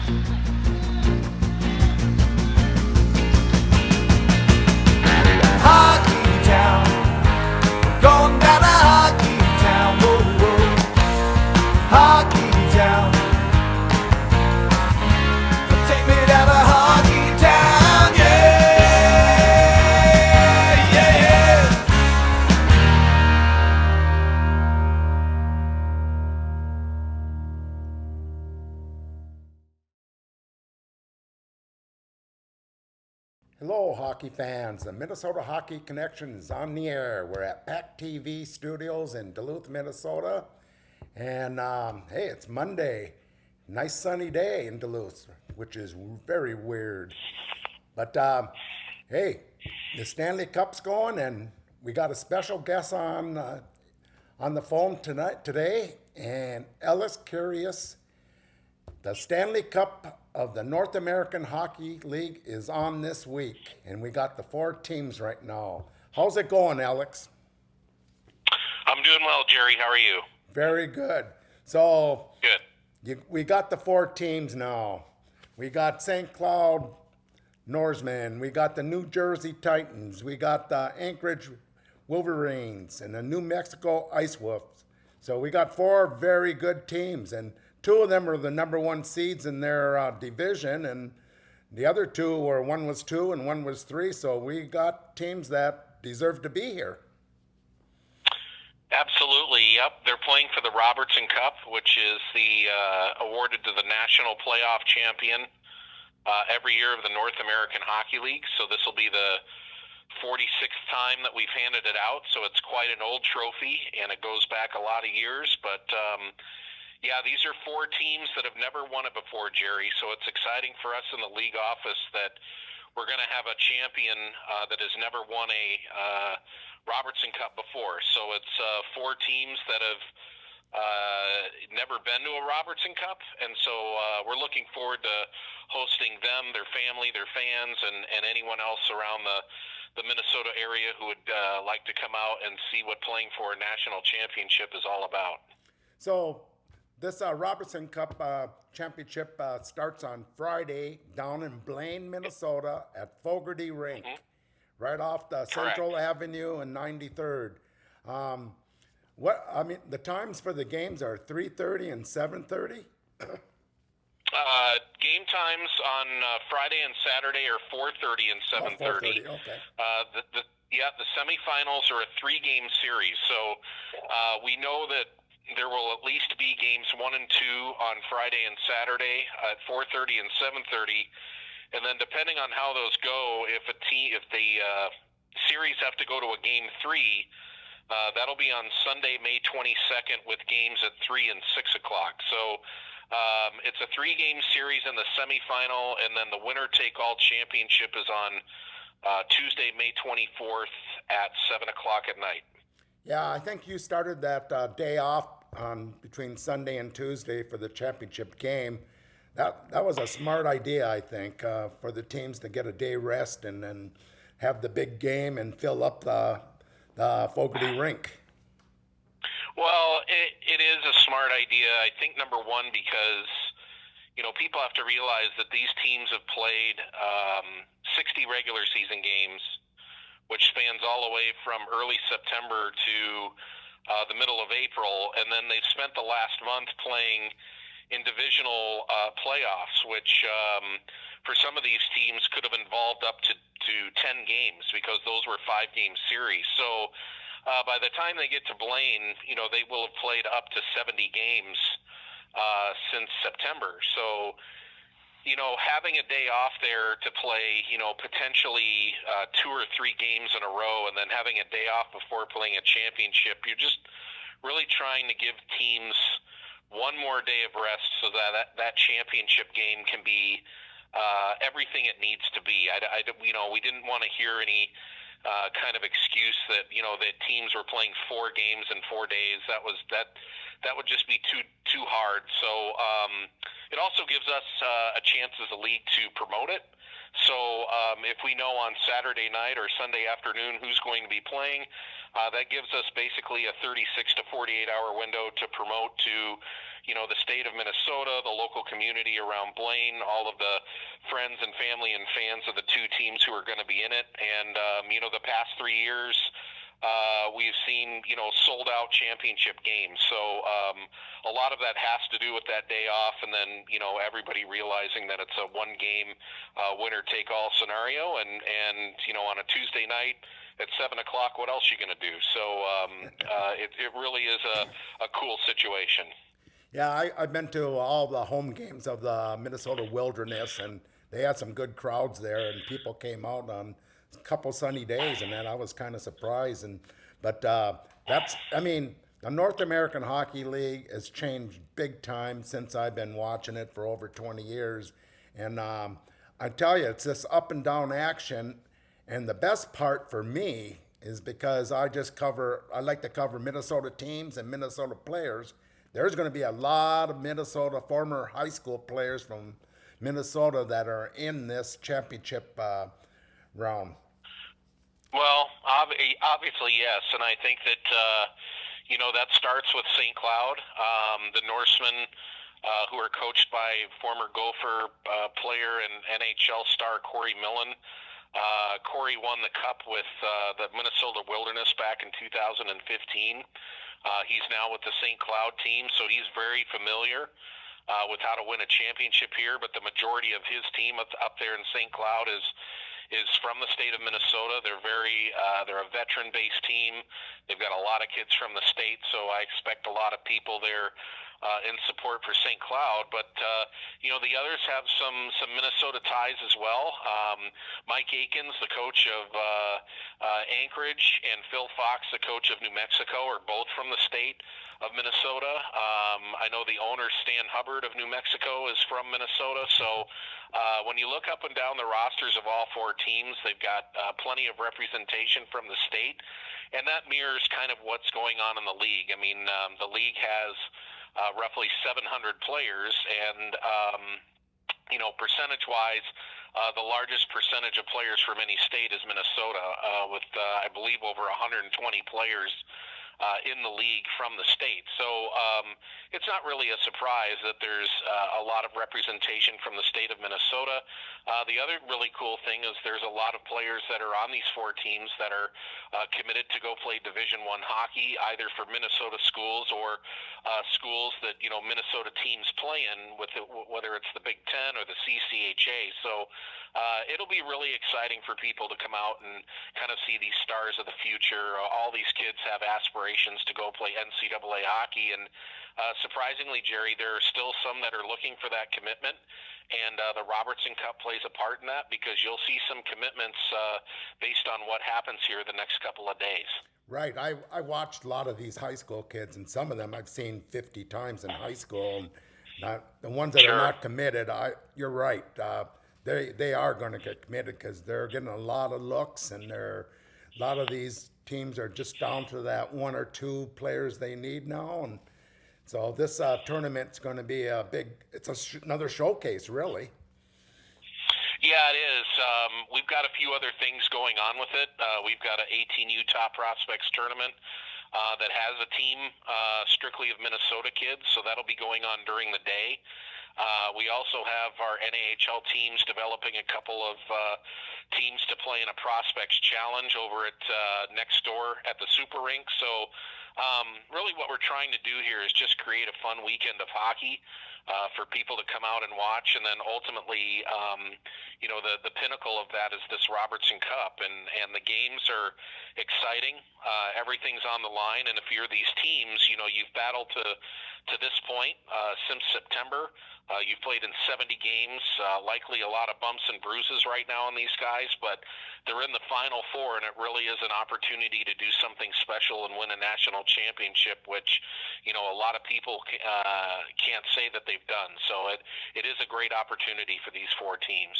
Hockey town, going down to hockey town, whoa, whoa. Hockey town, take me down to hockey town, yeah, yeah, yeah. Hello, hockey fans. The Minnesota Hockey Connection is on the air. We're at PACT-TV studios in Duluth, Minnesota. And hey, it's Monday. Nice sunny day in Duluth, which is very weird. But hey, the Stanley Cup's going, and we got a special guest on the phone today. And Ellis Curious, the Stanley Cup of the North American Hockey League is on this week, and we got the 4 teams right now. How's it going, Alex? I'm doing well, Jerry. How are you? Very good. So Good. we got the 4 teams now. We got St. Cloud Norsemen. We got the New Jersey Titans. We got the Anchorage Wolverines and the New Mexico Ice Wolves. So we got 4 very good teams, and 2 of them are the number 1 seeds in their division, and the other 2 were, one was 2 and one was 3. So we got teams that deserve to be here. Absolutely. Yep. They're playing for the Robertson Cup, which is the awarded to the national playoff champion every year of the North American Hockey League. So this will be the 46th time that we've handed it out. So it's quite an old trophy, and it goes back a lot of years. But yeah, these are 4 teams that have never won it before, Jerry. So it's exciting for us in the league office that we're going to have a champion that has never won a Robertson Cup before. So it's 4 teams that have never been to a Robertson Cup, and so we're looking forward to hosting them, their family, their fans, and anyone else around the Minnesota area who would like to come out and see what playing for a national championship is all about. So this Robertson Cup championship starts on Friday down in Blaine, Minnesota at Fogarty Rink, right off the Central Avenue and 93rd. The times for the games are 3:30 and 7:30. Game times on Friday and Saturday are 4:30 and 7:30. 4:30, okay. The semifinals are a 3-game series, so we know that there will at least be games 1 and 2 on Friday and Saturday at 4:30 and 7:30, and then depending on how those go, if the series have to go to a game 3, that'll be on Sunday, May 22nd, with games at 3 and 6 o'clock. So it's a 3-game series in the semifinal, and then the winner-take-all championship is on Tuesday, May 24th at 7 o'clock at night. Yeah, I think you started that day off between Sunday and Tuesday for the championship game. That was a smart idea, I think, for the teams to get a day rest and then have the big game and fill up the Fogarty Rink. Well, it is a smart idea. I think, number one, because people have to realize that these teams have played 60 regular season games, which spans all the way from early September to the middle of April, and then they've spent the last month playing in divisional playoffs, which for some of these teams could have involved up to 10 games because those were 5-game series. So by the time they get to Blaine, they will have played up to 70 games since September. So having a day off there to play, potentially 2 or 3 games in a row, and then having a day off before playing a championship, you're just really trying to give teams one more day of rest so that championship game can be everything it needs to be. We didn't want to hear any kind of excuse that that teams were playing 4 games in 4 days. That would just be too hard. So it also gives us a chance as a league to promote it. So if we know on Saturday night or Sunday afternoon who's going to be playing, That gives us basically a 36 to 48-hour window to promote to, the state of Minnesota, the local community around Blaine, all of the friends and family and fans of the two teams who are going to be in it. And, the past 3 years, we've seen, sold-out championship games. So a lot of that has to do with that day off, and then, everybody realizing that it's a one-game winner-take-all scenario. And on a Tuesday night at 7 o'clock, what else are you going to do? So it really is a cool situation. Yeah, I've been to all the home games of the Minnesota Wilderness, and they had some good crowds there, and people came out on a couple sunny days, and then I was kind of surprised. But the North American Hockey League has changed big time since I've been watching it for over 20 years, and I tell you, it's this up and down action, and the best part for me is because I like to cover Minnesota teams and Minnesota players. There's going to be a lot of Minnesota former high school players from Minnesota that are in this championship round. Well, obviously, yes. And I think that, that starts with St. Cloud. The Norsemen, who are coached by former Gopher player and NHL star Corey Millen. Corey won the Cup with the Minnesota Wilderness back in 2015. He's now with the St. Cloud team, so he's very familiar with how to win a championship here. But the majority of his team up there in St. Cloud is from the state of Minnesota. They're a veteran-based team. They've got a lot of kids from the state, so I expect a lot of people there in support for St. Cloud. But the others have some Minnesota ties as well. Mike Akins, the coach of Anchorage, and Phil Fox, the coach of New Mexico, are both from the state of Minnesota. I know the owner, Stan Hubbard of New Mexico, is from Minnesota. So when you look up and down the rosters of all four teams, they've got plenty of representation from the state, and that mirrors kind of what's going on in the league. I mean, the league has roughly 700 players, and percentage-wise, the largest percentage of players from any state is Minnesota, with I believe over 120 players in the league from the state. So it's not really a surprise that there's a lot of representation from the state of Minnesota. The other really cool thing is there's a lot of players that are on these four teams that are committed to go play Division I hockey, either for Minnesota schools or schools that Minnesota teams play in, whether it's the Big Ten or the CCHA. So it'll be really exciting for people to come out and kind of see these stars of the future. All these kids have aspirations to go play NCAA hockey, and surprisingly, Jerry, there are still some that are looking for that commitment, and the Robertson Cup plays a part in that, because you'll see some commitments based on what happens here the next couple of days. Right. I watched a lot of these high school kids, and some of them I've seen 50 times in high school. And the ones that are not committed, you're right. They are going to get committed because they're getting a lot of looks, and a lot of these teams are just down to that one or two players they need now. And so this tournament's going to be another showcase, really. Yeah, it is. We've got a few other things going on with it. We've got an 18 Utah Prospects tournament that has a team strictly of Minnesota kids, so that'll be going on during the day. We also have our NAHL teams developing a couple of teams to play in a Prospects Challenge over at next door at the Super Rink. So really what we're trying to do here is just create a fun weekend of hockey for people to come out and watch, and then ultimately, the pinnacle of that is this Robertson Cup, and the games are exciting. Everything's on the line, and if you're these teams, you've battled to this point since September. You've played in 70 games, likely a lot of bumps and bruises right now on these guys, but they're in the Final Four, and it really is an opportunity to do something special and win a national championship, which, a lot of people can't say that they've done. So it is a great opportunity for these four teams.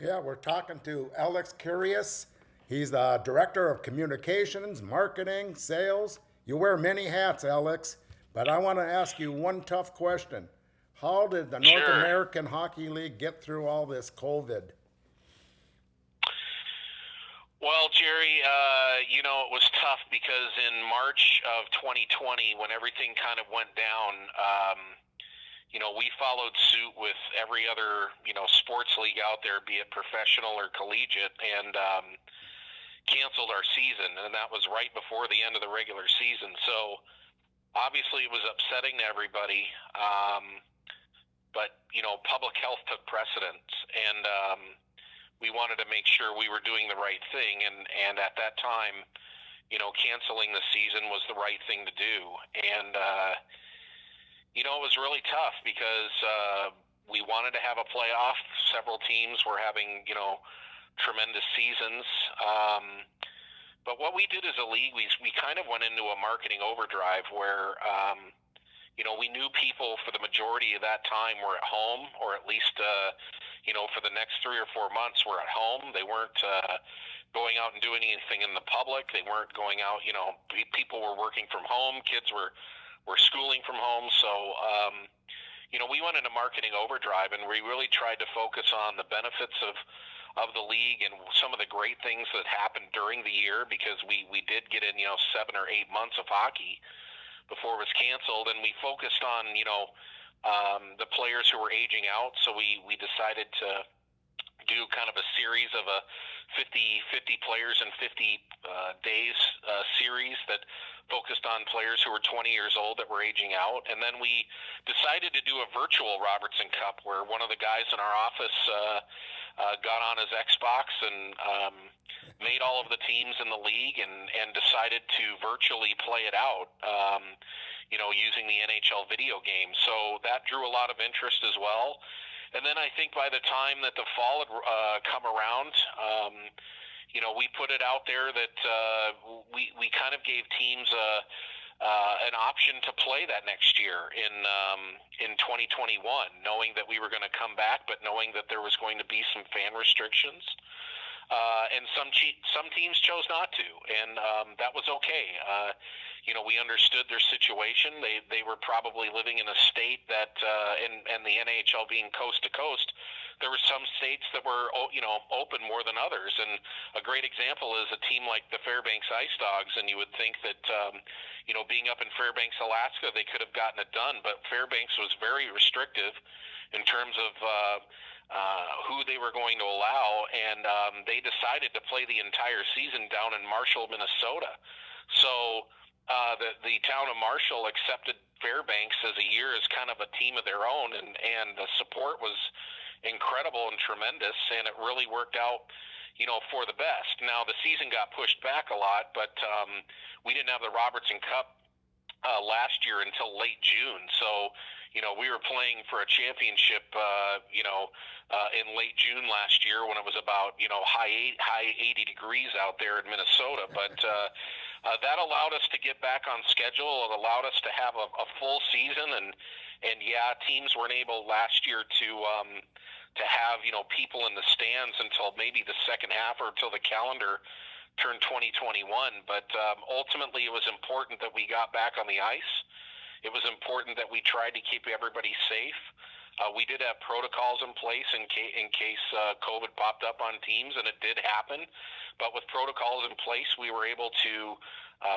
Yeah, we're talking to Alex Curious. He's the Director of Communications, Marketing, Sales. You wear many hats, Alex, but I want to ask you one tough question. How did the North American Hockey League get through all this COVID? Well, Jerry, it was tough because in March of 2020, when everything kind of went down, we followed suit with every other, sports league out there, be it professional or collegiate, and canceled our season. And that was right before the end of the regular season. So obviously it was upsetting to everybody. But, public health took precedence. And we wanted to make sure we were doing the right thing. And at that time, canceling the season was the right thing to do. And, it was really tough because we wanted to have a playoff. Several teams were having, tremendous seasons. But what we did as a league, we kind of went into a marketing overdrive where, we knew people for the majority of that time were at home, or at least, for the next 3 or 4 months were at home. They weren't going out and doing anything in the public. They weren't going out, people were working from home. Kids were schooling from home. So, we went into marketing overdrive, and we really tried to focus on the benefits of the league and some of the great things that happened during the year, because we did get in, 7 or 8 months of hockey before it was canceled, and we focused on, the players who were aging out. So we decided to do kind of a series of a 50 players in 50 days series that focused on players who were 20 years old that were aging out. And then we decided to do a virtual Robertson Cup, where one of the guys in our office got on his Xbox and made all of the teams in the league and decided to virtually play it out, using the NHL video game. So that drew a lot of interest as well. And then I think by the time that the fall had come around, we put it out there that we kind of gave teams an option to play that next year in 2021, knowing that we were going to come back, but knowing that there was going to be some fan restrictions. And some teams chose not to, and that was okay. We understood their situation. They were probably living in a state that, and the NHL being coast to coast, there were some states that were, open more than others. And a great example is a team like the Fairbanks Ice Dogs, and you would think that, being up in Fairbanks, Alaska, they could have gotten it done, but Fairbanks was very restrictive in terms of who they were going to allow, and they decided to play the entire season down in Marshall, Minnesota. So the town of Marshall accepted Fairbanks as a year as kind of a team of their own, and the support was incredible and tremendous, and it really worked out, for the best. Now, the season got pushed back a lot, but we didn't have the Robertson Cup last year until late June. So, we were playing for a championship, in late June last year when it was about, high 80 degrees out there in Minnesota. But that allowed us to get back on schedule. It allowed us to have a full season. And yeah, teams weren't able last year to have, people in the stands until maybe the second half or until the calendar turned 2021. But ultimately, it was important that we got back on the ice. It was important that we tried to keep everybody safe. We did have protocols in place in case COVID popped up on teams, and it did happen. But with protocols in place, we were able to,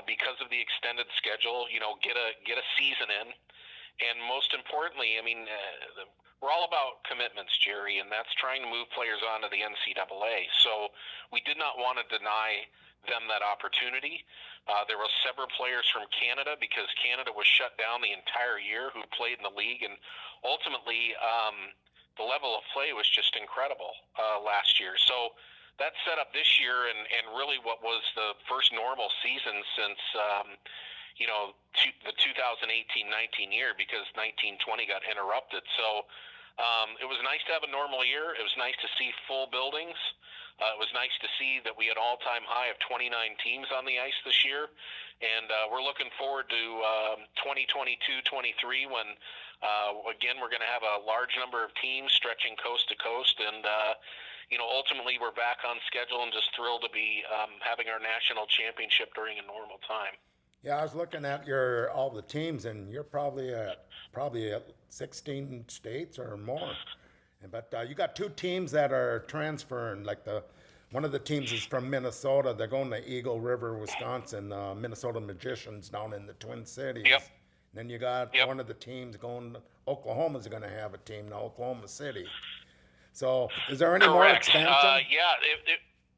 because of the extended schedule, get a season in. And most importantly, we're all about commitments, Jerry, and that's trying to move players on to the NCAA. So we did not want to deny them that opportunity. There were several players from Canada, because Canada was shut down the entire year, who played in the league, and ultimately the level of play was just incredible last year. So that set up this year and really what was the first normal season since the 2018-19 year, because 19-20 got interrupted. So it was nice to have a normal year. It was nice to see full buildings. It was nice to see that we had all-time high of 29 teams on the ice this year. And we're looking forward to 2022-23 when, again, we're going to have a large number of teams stretching coast to coast. And, ultimately we're back on schedule and just thrilled to be having our national championship during a normal time. Yeah, I was looking at all the teams, and you're probably at 16 states or more. But you got two teams that are transferring, like one of the teams is from Minnesota. They're going to Eagle River, Wisconsin. Minnesota Magicians down in the Twin Cities. Yep. Then you got Yep. one of the teams going. Oklahoma's going to have a team now, Oklahoma City. So, is there any more Correct. expansion? Yeah,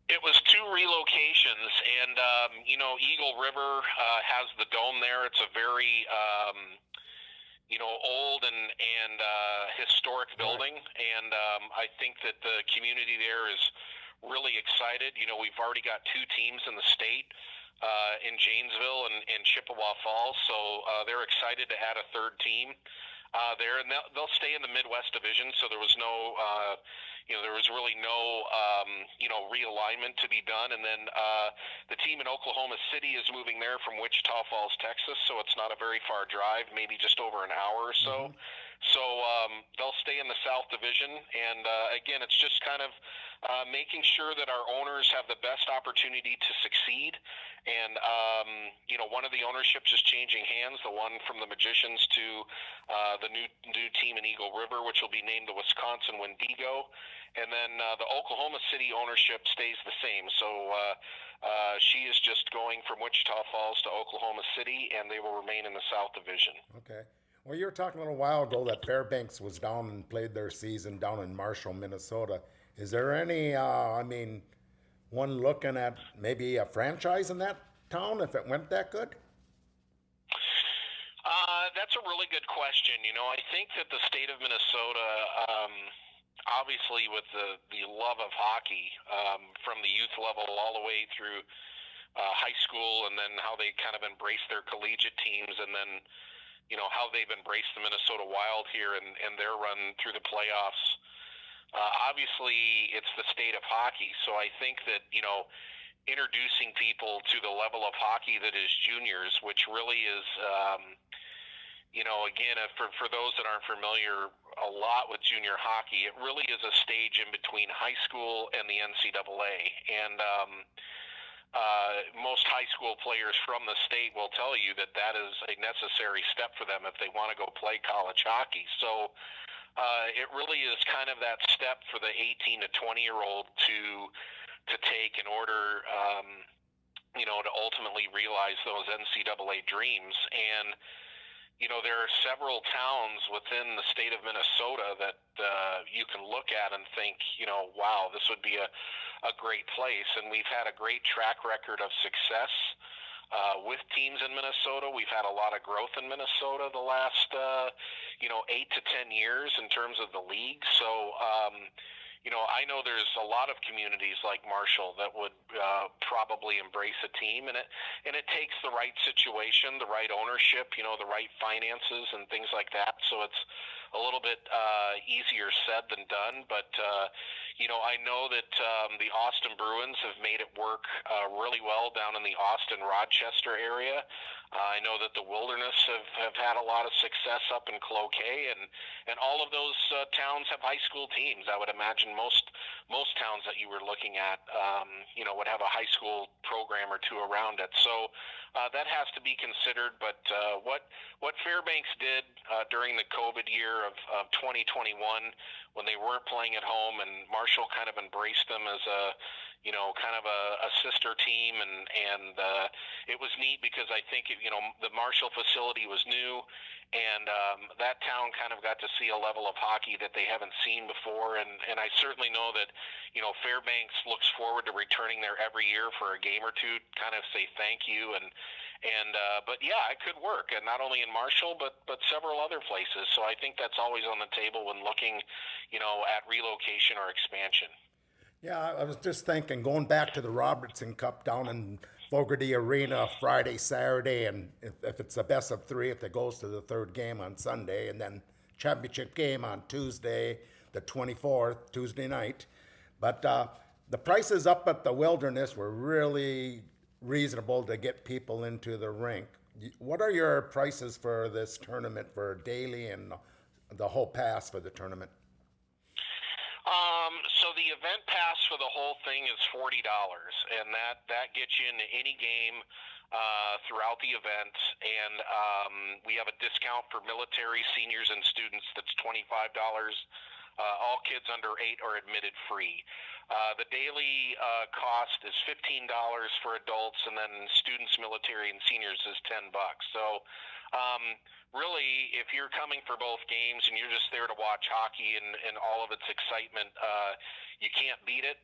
it was 2 relocations, and Eagle River has the dome there. It's a very old and historic building, and I think that the community there is really excited. We've already got 2 teams in the state. In Janesville and Chippewa Falls, so they're excited to add a 3rd team there, and they'll stay in the Midwest Division. So there was no, there was really no, realignment to be done. And then the team in Oklahoma City is moving there from Wichita Falls, Texas, so it's not a very far drive, maybe just over an hour or so. Mm-hmm. So they'll stay in the South Division, and again, it's just kind of making sure that our owners have the best opportunity to succeed. And one of the ownerships is changing hands, the one from the Magicians to the new team in Eagle River, which will be named the Wisconsin Wendigo. And then the Oklahoma City ownership stays the same. So she is just going from Wichita Falls to Oklahoma City, and they will remain in the South Division. Okay. Well, you were talking a little while ago that Fairbanks was down and played their season down in Marshall, Minnesota. Is there any, one looking at maybe a franchise in that town if it went that good? That's a really good question. I think that the state of Minnesota, obviously with the love of hockey from the youth level all the way through high school, and then how they kind of embrace their collegiate teams, and then how they've embraced the Minnesota Wild here and their run through the playoffs. Obviously, it's the state of hockey, so I think that introducing people to the level of hockey that is juniors, which really is, again, for those that aren't familiar a lot with junior hockey, it really is a stage in between high school and the NCAA. And most high school players from the state will tell you that is a necessary step for them if they want to go play college hockey. So it really is kind of that step for the 18 to 20-year-old to take in order, to ultimately realize those NCAA dreams. And there are several towns within the state of Minnesota that you can look at and think, wow, this would be a great place. And we've had a great track record of success with teams in Minnesota. We've had a lot of growth in Minnesota the last, 8 to 10 years in terms of the league. So, I know there's a lot of communities like Marshall that would probably embrace a team, and it takes the right situation, the right ownership, the right finances and things like that. So it's a little bit easier said than done, but I know that the Austin Bruins have made it work really well down in the Austin-Rochester area. I know that the Wilderness have had a lot of success up in Cloquet, and all of those towns have high school teams. I would imagine most towns that you were looking at, would have a high school program or 2 around it. So that has to be considered. But what Fairbanks did during the COVID year of 2021, when they weren't playing at home, and Marshall kind of embraced them as a kind of a sister team, and it was neat because I think the Marshall facility was new, and that town kind of got to see a level of hockey that they haven't seen before, and I certainly know that Fairbanks looks forward to returning there every year for a game or two, kind of say thank you, but yeah, it could work, and not only in Marshall but several other places. So I think that's always on the table when looking at relocation or expansion. Yeah, I was just thinking, going back to the Robertson Cup down in Fogarty Arena Friday, Saturday, and if it's a best of 3, if it goes to the 3rd game on Sunday, and then championship game on Tuesday, the 24th, Tuesday night. But the prices up at the Wilderness were really reasonable to get people into the rink. What are your prices for this tournament for daily and the whole pass for the tournament? So the event pass for the whole thing is $40, and that gets you into any game throughout the event. And we have a discount for military, seniors, and students that's $25 All kids under 8 are admitted free. The daily cost is $15 for adults, and then students, military, and seniors is $10. So really, if you're coming for both games and you're just there to watch hockey and all of its excitement, you can't beat it.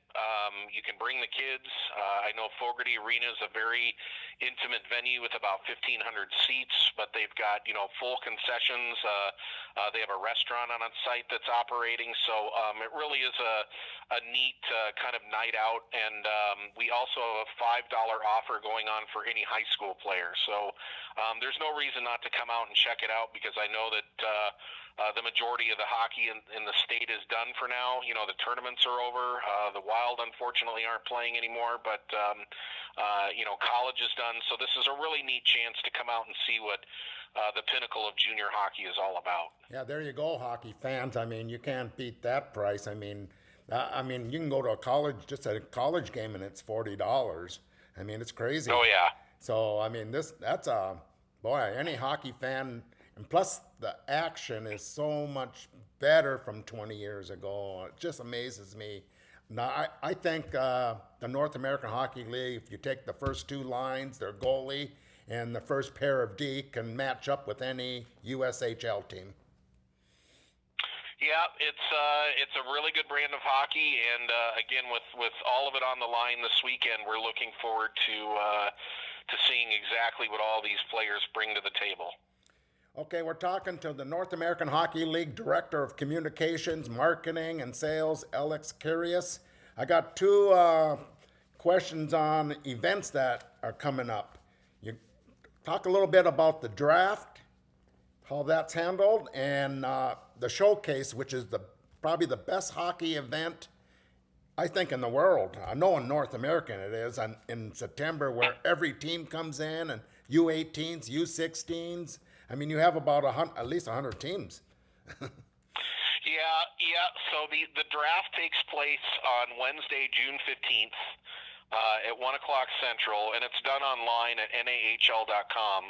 You can bring the kids. I know Fogarty Arena is a very intimate venue with about 1,500 seats, but they've got, full concessions. They have a restaurant on site that's operating. So it really is a neat kind of night out. And we also have a $5 offer going on for any high school player. So there's no reason not to come out and check it out, because I know that the majority of the hockey in the state is done for now. The tournaments are over. The Wild, unfortunately, aren't playing anymore, but, college is done. So this is a really neat chance to come out and see what the pinnacle of junior hockey is all about. Yeah, there you go, hockey fans. I mean, you can't beat that price. I mean, you can go to just a college game, and it's $40. I mean, it's crazy. Oh, yeah. So, I mean, boy, any hockey fan, and plus the action is so much better from 20 years ago. It just amazes me. Now, I think the North American Hockey League, if you take the first two lines, their goalie, and the first pair of D, can match up with any USHL team. Yeah, it's a really good brand of hockey, and again, with all of it on the line this weekend, we're looking forward to seeing exactly what all these players bring to the table. Okay, we're talking to the North American Hockey League Director of Communications, Marketing, and Sales, Alex Curious. I got two questions on events that are coming up. You talk a little bit about the draft, how that's handled, and the showcase, which is probably the best hockey event, I think, in the world. I know in North America it is, in September, where every team comes in, and U18s, U16s. I mean, you have about at least 100 teams. Yeah. So the draft takes place on Wednesday, June 15th at 1 o'clock Central, and it's done online at nahl.com.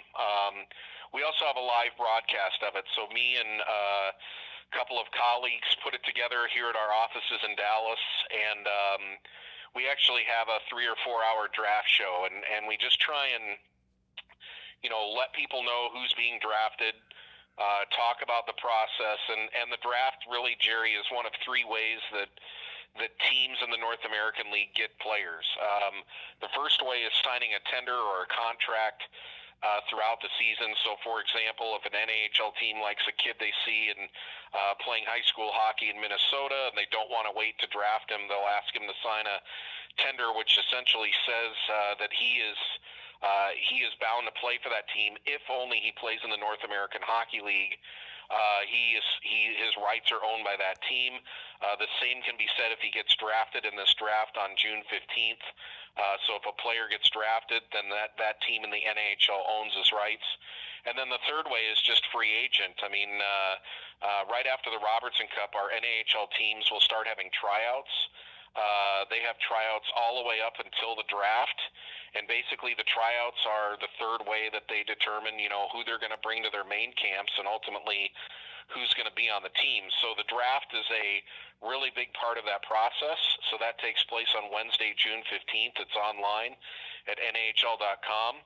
We also have a live broadcast of it. So me and a couple of colleagues put it together here at our offices in Dallas, and we actually have a 3 or 4 hour draft show, and we just try and let people know who's being drafted, talk about the process, and the draft really, Jerry, is one of 3 ways that teams in the North American League get players. The first way is signing a tender or a contract throughout the season. So, for example, if an NHL team likes a kid they see and playing high school hockey in Minnesota and they don't want to wait to draft him, they'll ask him to sign a tender, which essentially says that he is bound to play for that team if only he plays in the North American Hockey League. His rights are owned by that team. The same can be said if he gets drafted in this draft on June 15th. So if a player gets drafted, then that team in the NHL owns his rights. And then the third way is just free agent. I mean, right after the Robertson Cup, our NHL teams will start having tryouts. They have tryouts all the way up until the draft, and basically the tryouts are the third way that they determine, who they're going to bring to their main camps and ultimately who's going to be on the team. So the draft is a really big part of that process. So that takes place on Wednesday, June 15th. It's online at nahl.com.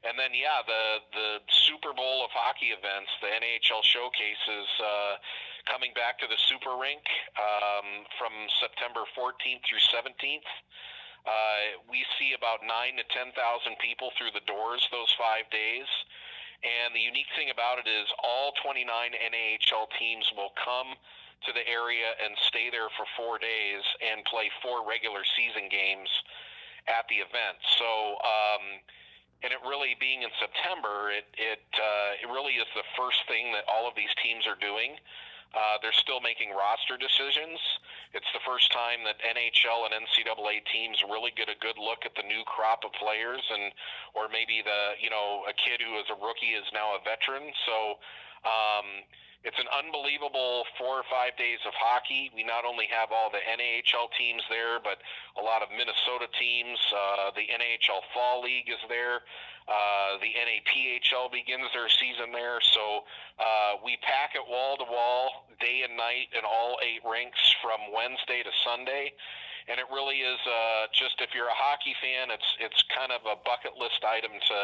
And then, the Super Bowl of hockey events, the NHL showcases, coming back to the Super Rink from September 14th through 17th. We see about 9,000 to 10,000 people through the doors those 5 days. And the unique thing about it is all 29 NHL teams will come to the area and stay there for 4 days and play 4 regular season games at the event. So, and it really being in September, it really is the first thing that all of these teams are doing. They're still making roster decisions. It's the first time that NHL and NCAA teams really get a good look at the new crop of players, or maybe a kid who is a rookie is now a veteran. So it's an unbelievable 4 or 5 days of hockey. We not only have all the NAHL teams there, but a lot of Minnesota teams. The NHL Fall League is there. The NAPHL begins their season there. So we pack it wall to wall, day and night, in all 8 rinks from Wednesday to Sunday. And it really is just, if you're a hockey fan, it's kind of a bucket list item to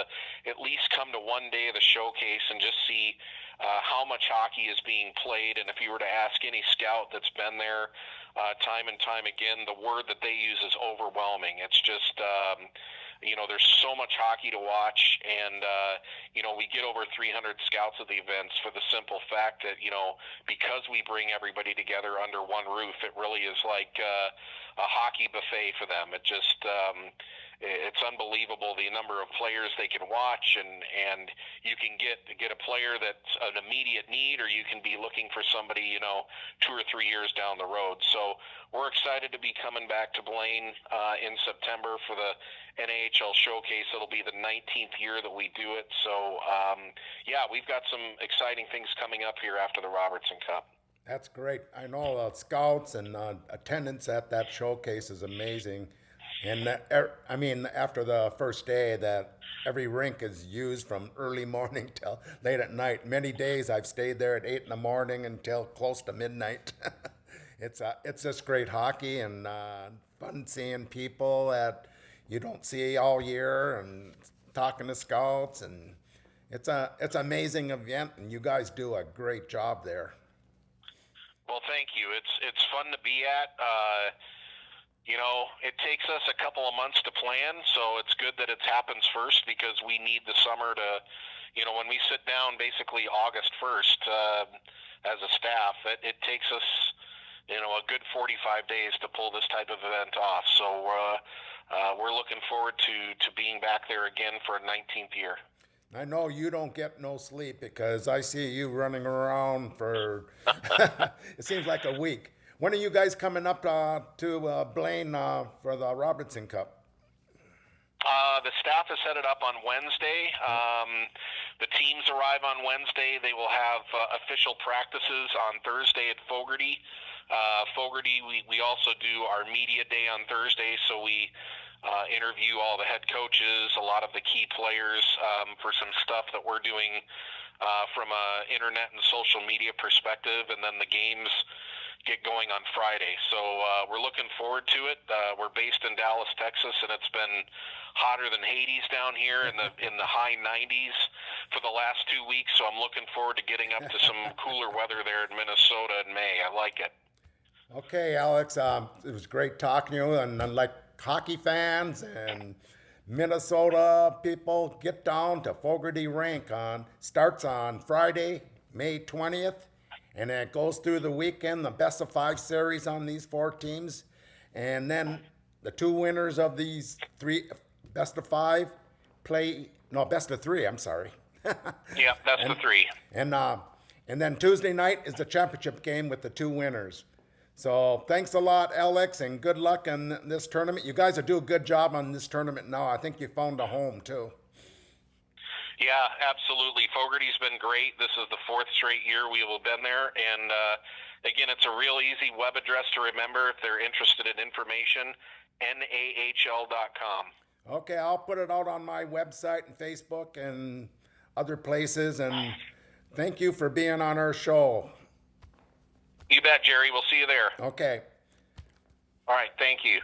at least come to one day of the showcase and just see how much hockey is being played. And if you were to ask any scout that's been there time and time again, the word that they use is overwhelming. It's just, there's so much hockey to watch, and we get over 300 scouts at the events for the simple fact that, because we bring everybody together under one roof, it really is like a hockey buffet for them. It just, it's unbelievable the number of players they can watch, and you can get a player that's an immediate need, or you can be looking for somebody 2 or 3 years down the road. So we're excited to be coming back to Blaine in September for the NAHL Showcase. It'll be the 19th year that we do it. So we've got some exciting things coming up here after the Robertson Cup. That's great. I know scouts and attendance at that showcase is amazing. And after the first day, that every rink is used from early morning till late at night. Many days I've stayed there at 8 in the morning until close to midnight. It's just great hockey, and fun seeing people that you don't see all year, and talking to scouts, and it's an amazing event, and you guys do a great job there. Well, thank you. It's fun to be at. It takes us a couple of months to plan, so it's good that it happens first, because we need the summer to, when we sit down basically August 1st as a staff, it takes us, a good 45 days to pull this type of event off. So we're looking forward to being back there again for a 19th year. I know you don't get no sleep, because I see you running around for, it seems like a week. When are you guys coming up to Blaine for the Robertson Cup? The staff is headed up on Wednesday. The teams arrive on Wednesday. They will have official practices on Thursday at Fogarty. Fogarty, we also do our media day on Thursday, so we interview all the head coaches, a lot of the key players for some stuff that we're doing from an internet and social media perspective, and then the games get going on Friday. So we're looking forward to it. We're based in Dallas, Texas, and it's been hotter than Hades down here in the high 90s for the last 2 weeks. So I'm looking forward to getting up to some cooler weather there in Minnesota in May. I like it. Okay, Alex, it was great talking to you, and like hockey fans and Minnesota people, get down to Fogarty Rink. Starts on Friday, May 20th. And then it goes through the weekend, the best of 5 series on these 4 teams. And then the 2 winners of these 3 best of 5 best of 3, I'm sorry. Yeah, best of 3. And then Tuesday night is the championship game with the 2 winners. So thanks a lot, Alex, and good luck in this tournament. You guys are doing a good job on this tournament now. I think you found a home, too. Yeah, absolutely. Fogarty's been great. This is the 4th straight year we have been there. And again, it's a real easy web address to remember if they're interested in information, nahl.com. Okay, I'll put it out on my website and Facebook and other places. And thank you for being on our show. You bet, Jerry. We'll see you there. Okay. All right, thank you.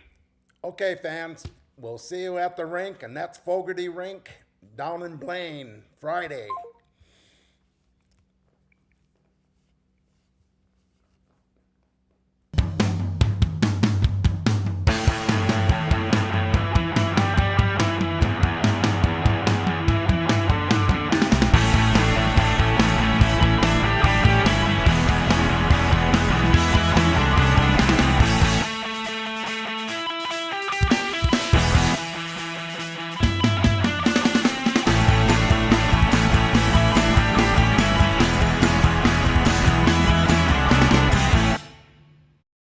Okay, fans, we'll see you at the rink, and that's Fogarty Rink down in Blaine, Friday.